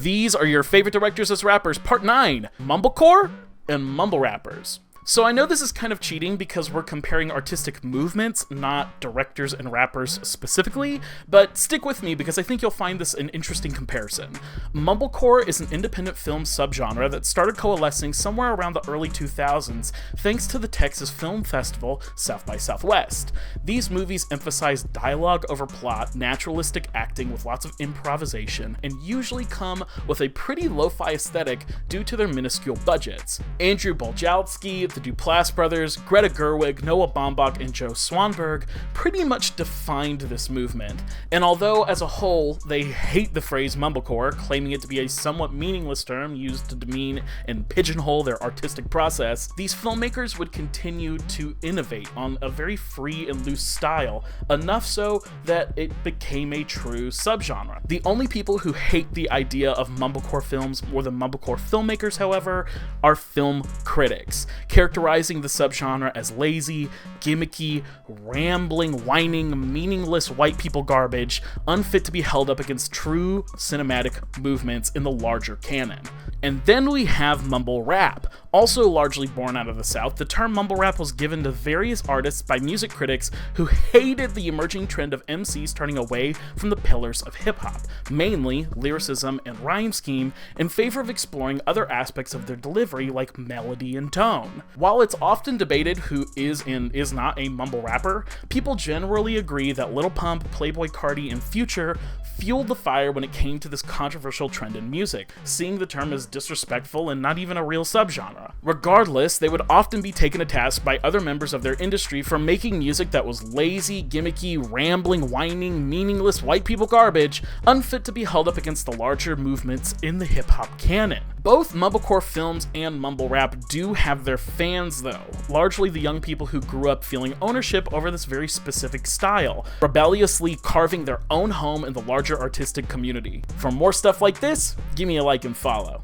These are your favorite directors as rappers, part 9, Mumblecore and Mumble rappers. So I know this is kind of cheating because we're comparing artistic movements, not directors and rappers specifically, but stick with me because I think you'll find this an interesting comparison. Mumblecore is an independent film subgenre that started coalescing somewhere around the early 2000s thanks to the Texas Film Festival, South by Southwest. These movies emphasize dialogue over plot, naturalistic acting with lots of improvisation, and usually come with a pretty lo-fi aesthetic due to their minuscule budgets. Andrew Boljalski, the Duplass brothers, Greta Gerwig, Noah Baumbach, and Joe Swanberg pretty much defined this movement. And although as a whole they hate the phrase mumblecore, claiming it to be a somewhat meaningless term used to demean and pigeonhole their artistic process, these filmmakers would continue to innovate on a very free and loose style, enough so that it became a true subgenre. The only people who hate the idea of mumblecore films more than mumblecore filmmakers, however, are film critics, characterizing the subgenre as lazy, gimmicky, rambling, whining, meaningless white people garbage, unfit to be held up against true cinematic movements in the larger canon. And then we have mumble rap. Also largely born out of the South, the term mumble rap was given to various artists by music critics who hated the emerging trend of MCs turning away from the pillars of hip-hop, mainly lyricism and rhyme scheme, in favor of exploring other aspects of their delivery like melody and tone. While it's often debated who is and is not a mumble rapper, people generally agree that Lil Pump, Playboi Carti, and Future fueled the fire when it came to this controversial trend in music, seeing the term as disrespectful and not even a real subgenre. Regardless, they would often be taken to task by other members of their industry for making music that was lazy, gimmicky, rambling, whining, meaningless white people garbage, unfit to be held up against the larger movements in the hip-hop canon. Both mumblecore films and mumble rap do have their fans though, largely the young people who grew up feeling ownership over this very specific style, rebelliously carving their own home in the larger artistic community. For more stuff like this, give me a like and follow.